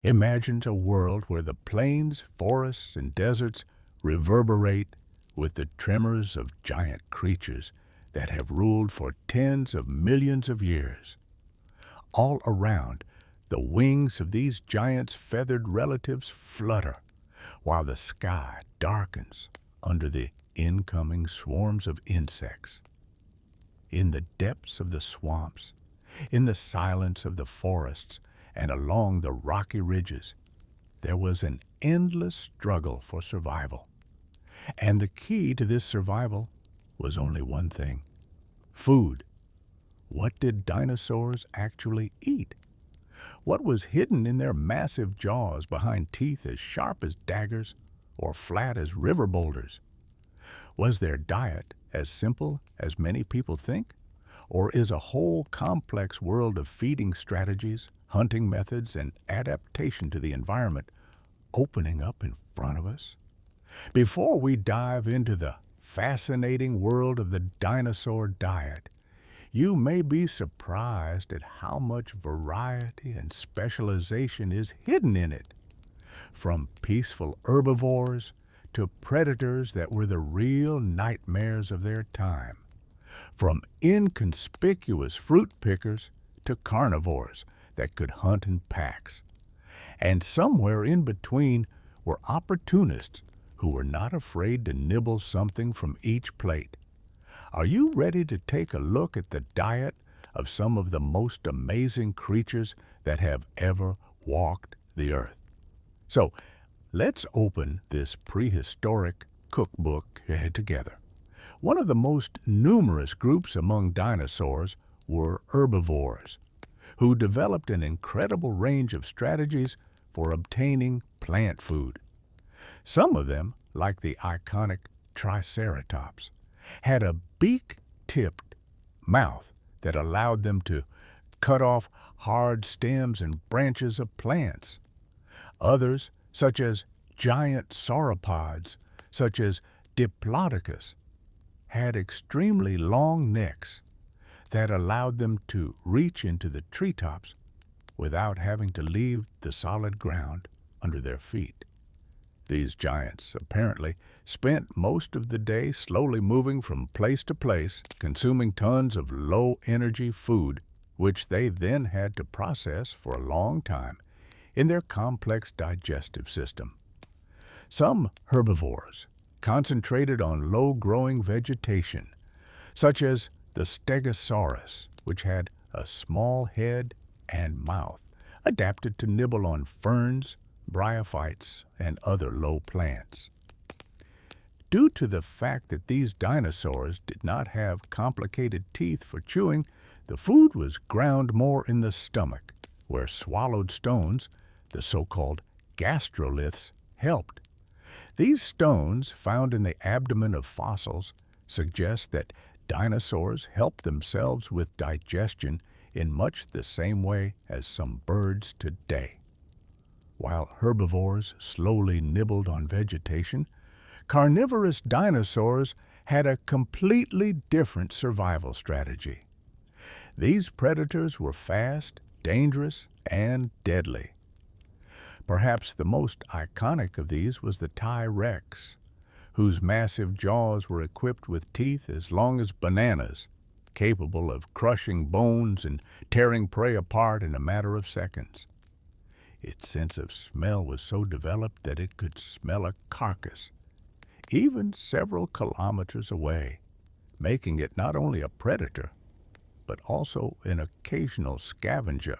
imagines a world where the plains, forests, and deserts reverberate with the tremors of giant creatures that have ruled for tens of millions of years. All around, the wings of these giants' feathered relatives flutter, while the sky darkens under the incoming swarms of insects. In the depths of the swamps, in the silence of the forests, and along the rocky ridges, there was an endless struggle for survival. And the key to this survival was only one thing: food. What did dinosaurs actually eat? What was hidden in their massive jaws behind teeth as sharp as daggers or flat as river boulders? Was their diet as simple as many people think? Or is a whole complex world of feeding strategies, hunting methods, and adaptation to the environment opening up in front of us? Before we dive into the fascinating world of the dinosaur diet, you may be surprised at how much variety and specialization is hidden in it. From peaceful herbivores to predators that were the real nightmares of their time. From inconspicuous fruit pickers to carnivores that could hunt in packs. And somewhere in between were opportunists who were not afraid to nibble something from each plate. Are you ready to take a look at the diet of some of the most amazing creatures that have ever walked the earth? So, let's open this prehistoric cookbook together. One of the most numerous groups among dinosaurs were herbivores, who developed an incredible range of strategies for obtaining plant food. Some of them, like the iconic Triceratops, had a beak-tipped mouth that allowed them to cut off hard stems and branches of plants. Others, such as giant sauropods, such as Diplodocus, had extremely long necks that allowed them to reach into the treetops without having to leave the solid ground under their feet. These giants apparently spent most of the day slowly moving from place to place, consuming tons of low-energy food, which they then had to process for a long time in their complex digestive system. Some herbivores concentrated on low-growing vegetation, such as the Stegosaurus, which had a small head and mouth, adapted to nibble on ferns, bryophytes, and other low plants. Due to the fact that these dinosaurs did not have complicated teeth for chewing, the food was ground more in the stomach, where swallowed stones, the so-called gastroliths, helped. These stones, found in the abdomen of fossils, suggest that dinosaurs helped themselves with digestion in much the same way as some birds today. While herbivores slowly nibbled on vegetation, carnivorous dinosaurs had a completely different survival strategy. These predators were fast, dangerous, and deadly. Perhaps the most iconic of these was the T-Rex, whose massive jaws were equipped with teeth as long as bananas, capable of crushing bones and tearing prey apart in a matter of seconds. Its sense of smell was so developed that it could smell a carcass, even several kilometers away, making it not only a predator, but also an occasional scavenger.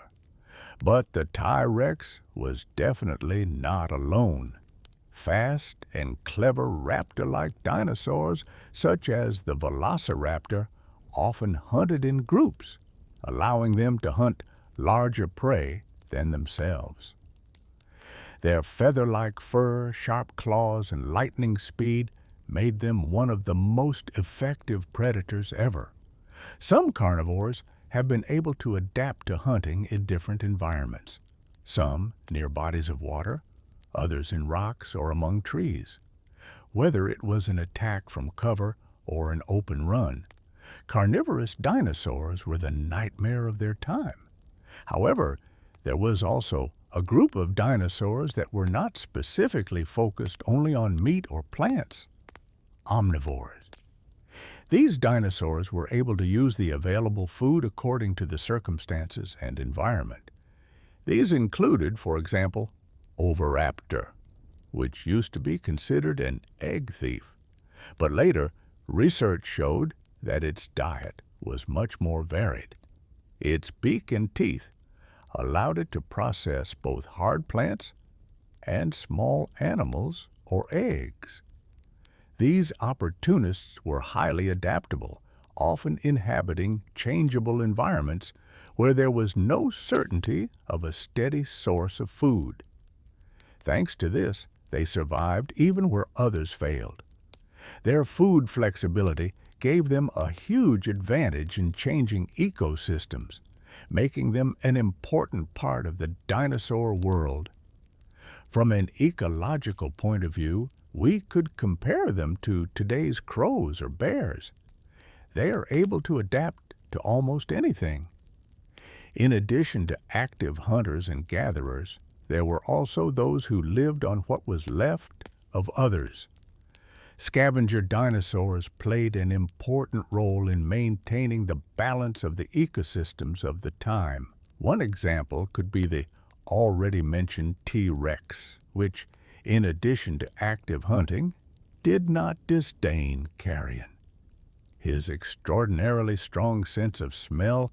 But the T-Rex was definitely not alone. Fast and clever raptor-like dinosaurs, such as the velociraptor, often hunted in groups, allowing them to hunt larger prey than themselves. Their feather-like fur, sharp claws, and lightning speed made them one of the most effective predators ever. Some carnivores have been able to adapt to hunting in different environments, some near bodies of water, others in rocks or among trees. Whether it was an attack from cover or an open run, carnivorous dinosaurs were the nightmare of their time. However, there was also a group of dinosaurs that were not specifically focused only on meat or plants, omnivores. These dinosaurs were able to use the available food according to the circumstances and environment. These included, for example, Oviraptor, which used to be considered an egg thief, but later research showed that its diet was much more varied. Its beak and teeth allowed it to process both hard plants and small animals or eggs. These opportunists were highly adaptable, often inhabiting changeable environments where there was no certainty of a steady source of food. Thanks to this, they survived even where others failed. Their food flexibility gave them a huge advantage in changing ecosystems, making them an important part of the dinosaur world. From an ecological point of view, we could compare them to today's crows or bears. They are able to adapt to almost anything. In addition to active hunters and gatherers, there were also those who lived on what was left of others. Scavenger dinosaurs played an important role in maintaining the balance of the ecosystems of the time. One example could be the already mentioned T-Rex, which, in addition to active hunting, did not disdain carrion. His extraordinarily strong sense of smell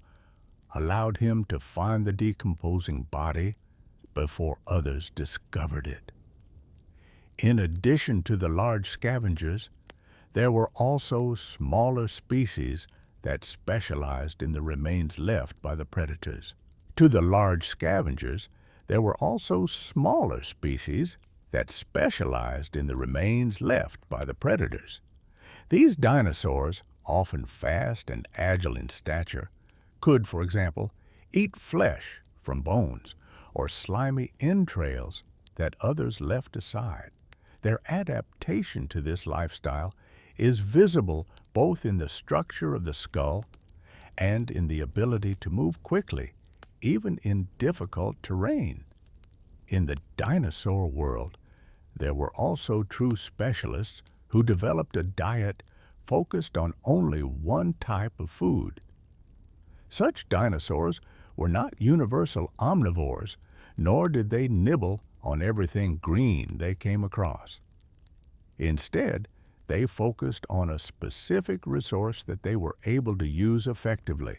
allowed him to find the decomposing body before others discovered it. In addition to the large scavengers, there were also smaller species that specialized in the remains left by the predators. To the large scavengers, there were also smaller species that specialized in the remains left by the predators. These dinosaurs, often fast and agile in stature, could, for example, eat flesh from bones or slimy entrails that others left aside. Their adaptation to this lifestyle is visible both in the structure of the skull and in the ability to move quickly, even in difficult terrain. In the dinosaur world, there were also true specialists who developed a diet focused on only one type of food. Such dinosaurs were not universal omnivores, nor did they nibble on everything green they came across. Instead, they focused on a specific resource that they were able to use effectively.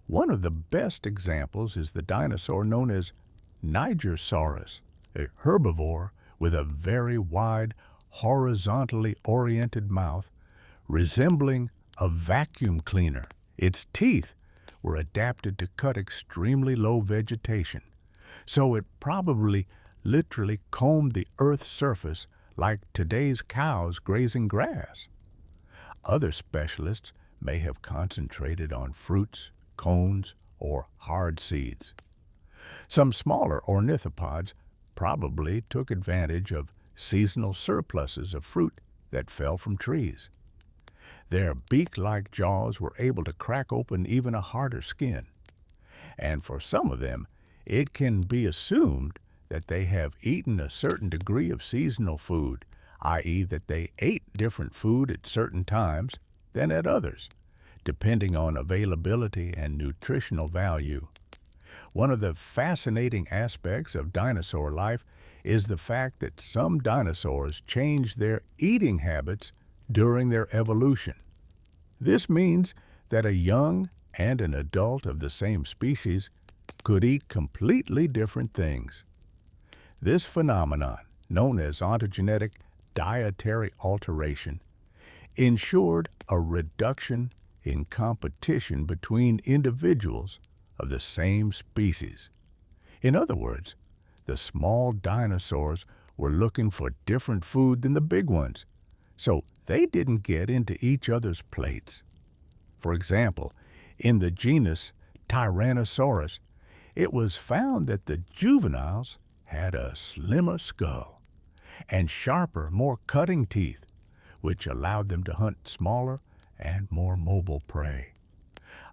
One of the best examples is the dinosaur known as Nigersaurus, a herbivore with a very wide, horizontally oriented mouth, resembling a vacuum cleaner. Its teeth were adapted to cut extremely low vegetation, so it probably literally combed the Earth's surface like today's cows grazing grass. Other specialists may have concentrated on fruits, cones, or hard seeds. Some smaller ornithopods probably took advantage of seasonal surpluses of fruit that fell from trees. Their beak-like jaws were able to crack open even a harder skin. And for some of them, it can be assumed that they have eaten a certain degree of seasonal food, i.e. that they ate different food at certain times than at others, depending on availability and nutritional value. One of the fascinating aspects of dinosaur life is the fact that some dinosaurs changed their eating habits during their evolution. This means that a young and an adult of the same species could eat completely different things. This phenomenon, known as ontogenetic dietary alteration, ensured a reduction in competition between individuals of the same species. In other words, the small dinosaurs were looking for different food than the big ones, so they didn't get into each other's plates. For example, in the genus Tyrannosaurus, it was found that the juveniles had a slimmer skull and sharper, more cutting teeth, which allowed them to hunt smaller and more mobile prey.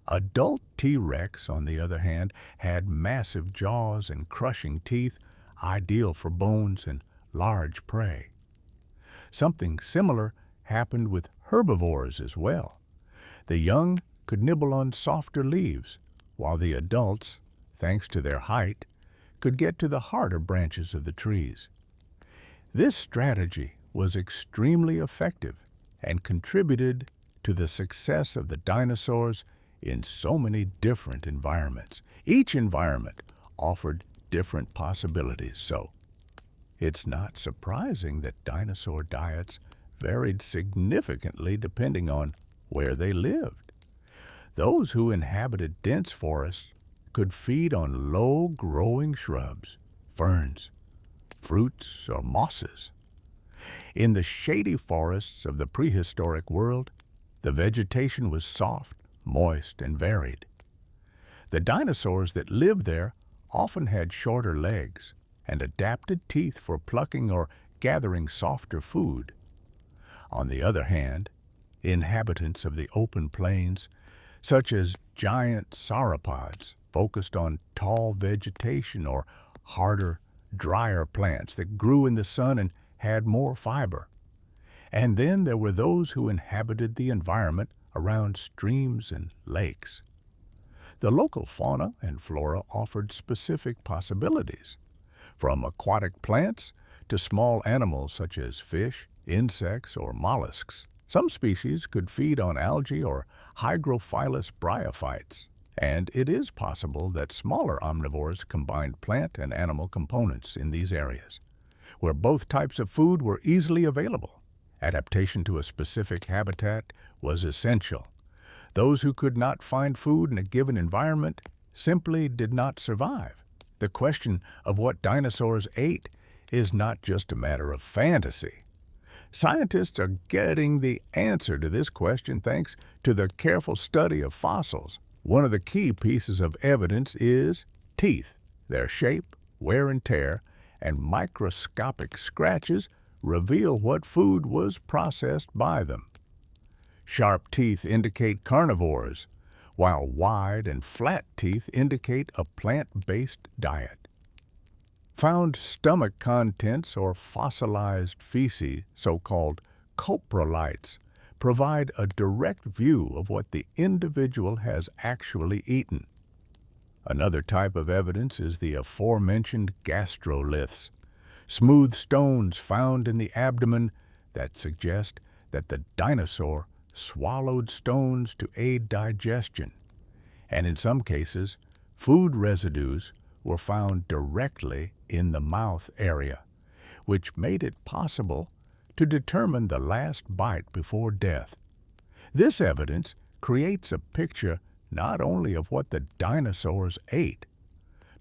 Adult T-Rex, on the other hand, had massive jaws and crushing teeth, ideal for bones and large prey. Something similar happened with herbivores as well. The young could nibble on softer leaves, while the adults, thanks to their height, could get to the harder branches of the trees. This strategy was extremely effective and contributed to the success of the dinosaurs in so many different environments. Each environment offered different possibilities, so it's not surprising that dinosaur diets varied significantly depending on where they lived. Those who inhabited dense forests could feed on low-growing shrubs, ferns, fruits, or mosses. In the shady forests of the prehistoric world, the vegetation was soft, moist, and varied. The dinosaurs that lived there often had shorter legs and adapted teeth for plucking or gathering softer food. On the other hand, inhabitants of the open plains, such as giant sauropods, focused on tall vegetation or harder, drier plants that grew in the sun and had more fiber. And then there were those who inhabited the environment around streams and lakes. The local fauna and flora offered specific possibilities, from aquatic plants to small animals such as fish, insects, or mollusks. Some species could feed on algae or hygrophilous bryophytes, and it is possible that smaller omnivores combined plant and animal components in these areas, where both types of food were easily available. Adaptation to a specific habitat was essential. Those who could not find food in a given environment simply did not survive. The question of what dinosaurs ate is not just a matter of fantasy. Scientists are getting the answer to this question thanks to the careful study of fossils. One of the key pieces of evidence is teeth. Their shape, wear and tear, and microscopic scratches reveal what food was processed by them. Sharp teeth indicate carnivores, while wide and flat teeth indicate a plant-based diet. Found stomach contents or fossilized feces, so-called coprolites, provide a direct view of what the individual has actually eaten. Another type of evidence is the aforementioned gastroliths, smooth stones found in the abdomen that suggest that the dinosaur swallowed stones to aid digestion. And in some cases, food residues were found directly in the mouth area, which made it possible to determine the last bite before death. This evidence creates a picture not only of what the dinosaurs ate,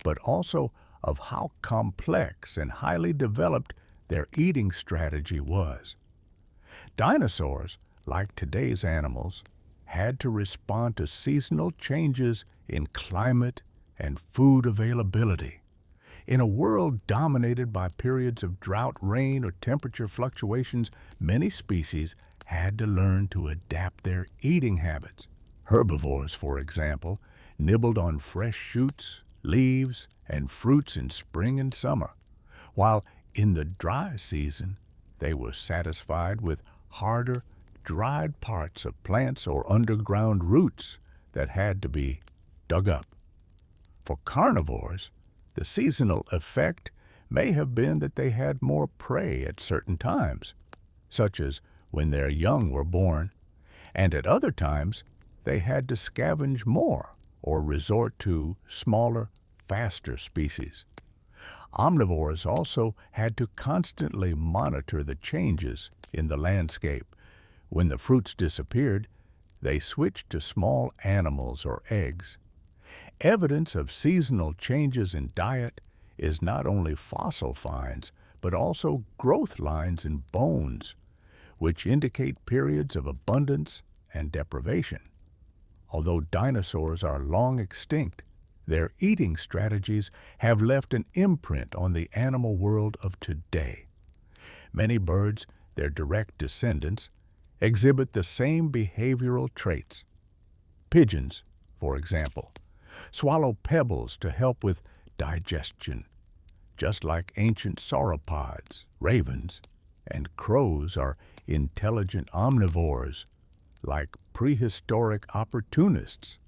but also of how complex and highly developed their eating strategy was. Dinosaurs, like today's animals, had to respond to seasonal changes in climate and food availability. In a world dominated by periods of drought, rain, or temperature fluctuations, many species had to learn to adapt their eating habits. Herbivores, for example, nibbled on fresh shoots, leaves, and fruits in spring and summer, while in the dry season they were satisfied with harder, dried parts of plants or underground roots that had to be dug up. For carnivores, the seasonal effect may have been that they had more prey at certain times, such as when their young were born, and at other times they had to scavenge more or resort to smaller, faster species. Omnivores also had to constantly monitor the changes in the landscape. When the fruits disappeared, they switched to small animals or eggs. Evidence of seasonal changes in diet is not only fossil finds, but also growth lines in bones, which indicate periods of abundance and deprivation. Although dinosaurs are long extinct, their eating strategies have left an imprint on the animal world of today. Many birds, their direct descendants, exhibit the same behavioral traits. Pigeons, for example, swallow pebbles to help with digestion, just like ancient sauropods, ravens, and crows are intelligent omnivores, like prehistoric opportunists,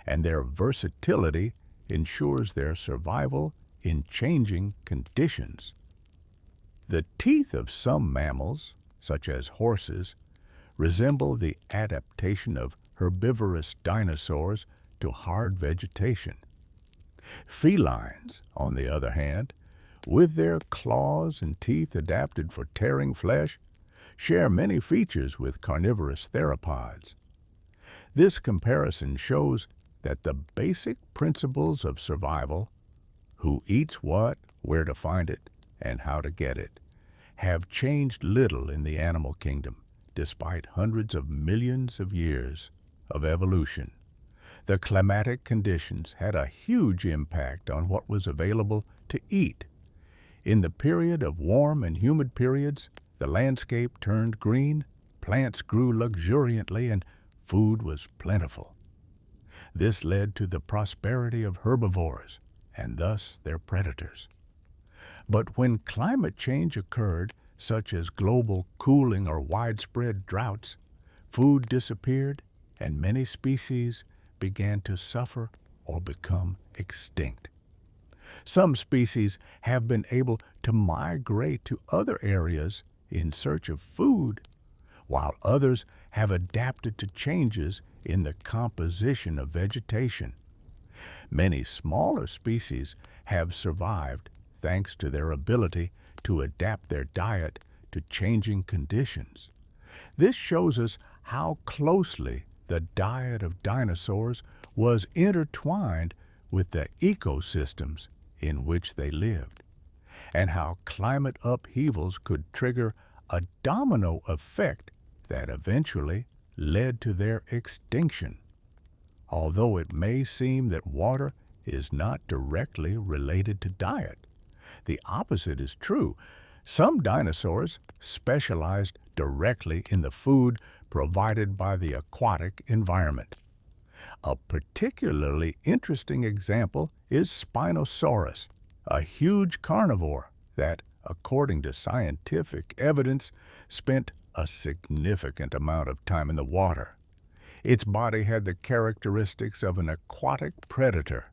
and their versatility ensures their survival in changing conditions. The teeth of some mammals, such as horses, resemble the adaptation of herbivorous dinosaurs to hard vegetation. Felines, on the other hand, with their claws and teeth adapted for tearing flesh, share many features with carnivorous theropods. This comparison shows that the basic principles of survival, who eats what, where to find it, and how to get it, have changed little in the animal kingdom, despite hundreds of millions of years of evolution. The climatic conditions had a huge impact on what was available to eat. In the period of warm and humid periods, the landscape turned green, plants grew luxuriantly, and food was plentiful. This led to the prosperity of herbivores, and thus their predators. But when climate change occurred, such as global cooling or widespread droughts, food disappeared and many species began to suffer or become extinct. Some species have been able to migrate to other areas in search of food, while others have adapted to changes in the composition of vegetation. Many smaller species have survived thanks to their ability to adapt their diet to changing conditions. This shows us how closely the diet of dinosaurs was intertwined with the ecosystems in which they lived, and how climate upheavals could trigger a domino effect that eventually led to their extinction. Although it may seem that water is not directly related to diet, the opposite is true. Some dinosaurs specialized directly in the food provided by the aquatic environment. A particularly interesting example is Spinosaurus, a huge carnivore that, according to scientific evidence, spent a significant amount of time in the water. Its body had the characteristics of an aquatic predator,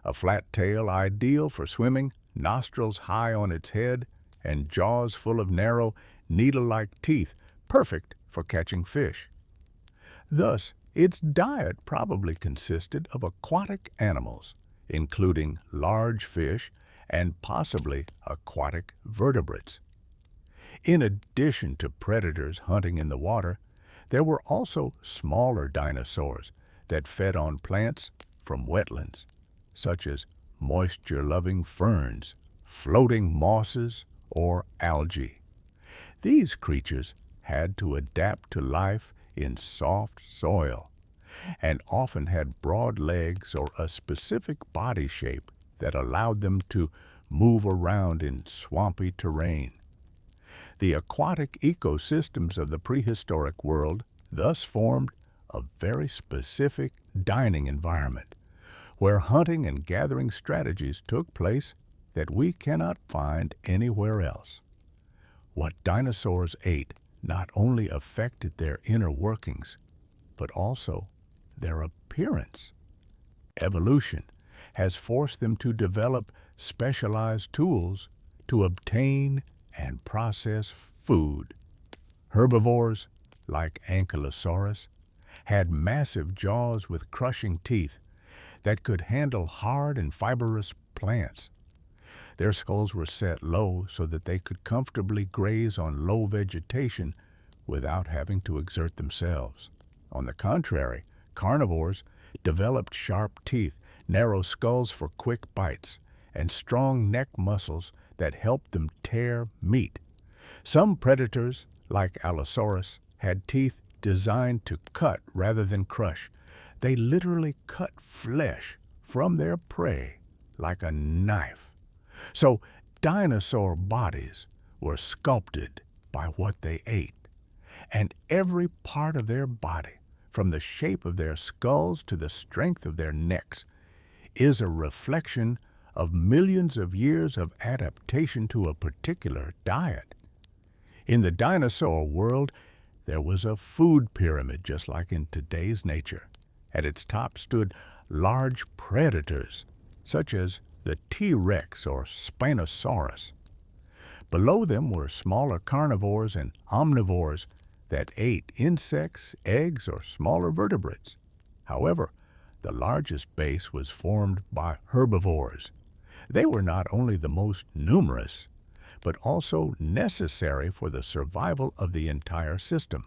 a flat tail ideal for swimming, nostrils high on its head, and jaws full of narrow, needle-like teeth, perfect for catching fish. Thus, its diet probably consisted of aquatic animals, including large fish and possibly aquatic vertebrates. In addition to predators hunting in the water, there were also smaller dinosaurs that fed on plants from wetlands, such as moisture-loving ferns, floating mosses, or algae. These creatures had to adapt to life in soft soil and often had broad legs or a specific body shape that allowed them to move around in swampy terrain. The aquatic ecosystems of the prehistoric world thus formed a very specific dining environment, where hunting and gathering strategies took place that we cannot find anywhere else. What dinosaurs ate not only affected their inner workings, but also their appearance. Evolution has forced them to develop specialized tools to obtain and process food. Herbivores, like Ankylosaurus, had massive jaws with crushing teeth that could handle hard and fibrous plants. Their skulls were set low so that they could comfortably graze on low vegetation without having to exert themselves. On the contrary, carnivores developed sharp teeth, narrow skulls for quick bites, and strong neck muscles that helped them tear meat. Some predators, like Allosaurus, had teeth designed to cut rather than crush. They literally cut flesh from their prey like a knife. So dinosaur bodies were sculpted by what they ate, and every part of their body, from the shape of their skulls to the strength of their necks, is a reflection of millions of years of adaptation to a particular diet. In the dinosaur world, there was a food pyramid just like in today's nature. At its top stood large predators, such as the T-Rex or Spinosaurus. Below them were smaller carnivores and omnivores that ate insects, eggs, or smaller vertebrates. However, the largest base was formed by herbivores. They were not only the most numerous, but also necessary for the survival of the entire system.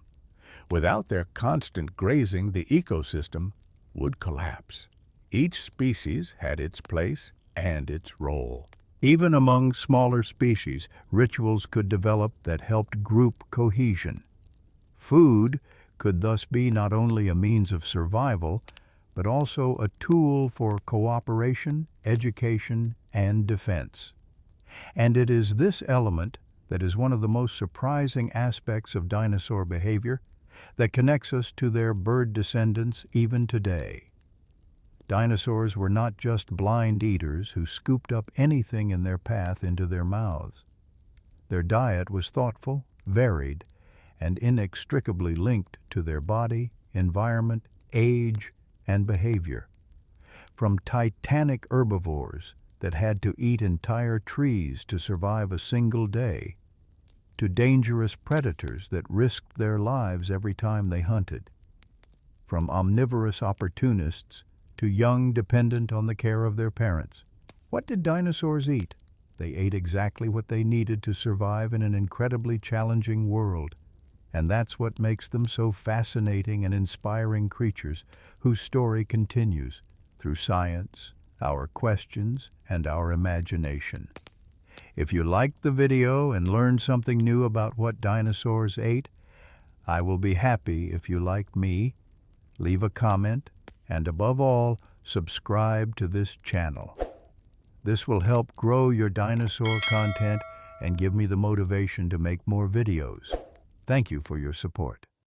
Without their constant grazing, the ecosystem would collapse. Each species had its place and its role. Even among smaller species, rituals could develop that helped group cohesion. Food could thus be not only a means of survival, but also a tool for cooperation, education, and defense. And it is this element that is one of the most surprising aspects of dinosaur behavior that connects us to their bird descendants even today. Dinosaurs were not just blind eaters who scooped up anything in their path into their mouths. Their diet was thoughtful, varied, and inextricably linked to their body, environment, age, and behavior. From titanic herbivores that had to eat entire trees to survive a single day, to dangerous predators that risked their lives every time they hunted. From omnivorous opportunists to young dependent on the care of their parents. What did dinosaurs eat? They ate exactly what they needed to survive in an incredibly challenging world. And that's what makes them so fascinating and inspiring creatures whose story continues through science, our questions, and our imagination. If you liked the video and learned something new about what dinosaurs ate, I will be happy if you, like me, leave a comment, and above all, subscribe to this channel. This will help grow your dinosaur content and give me the motivation to make more videos. Thank you for your support.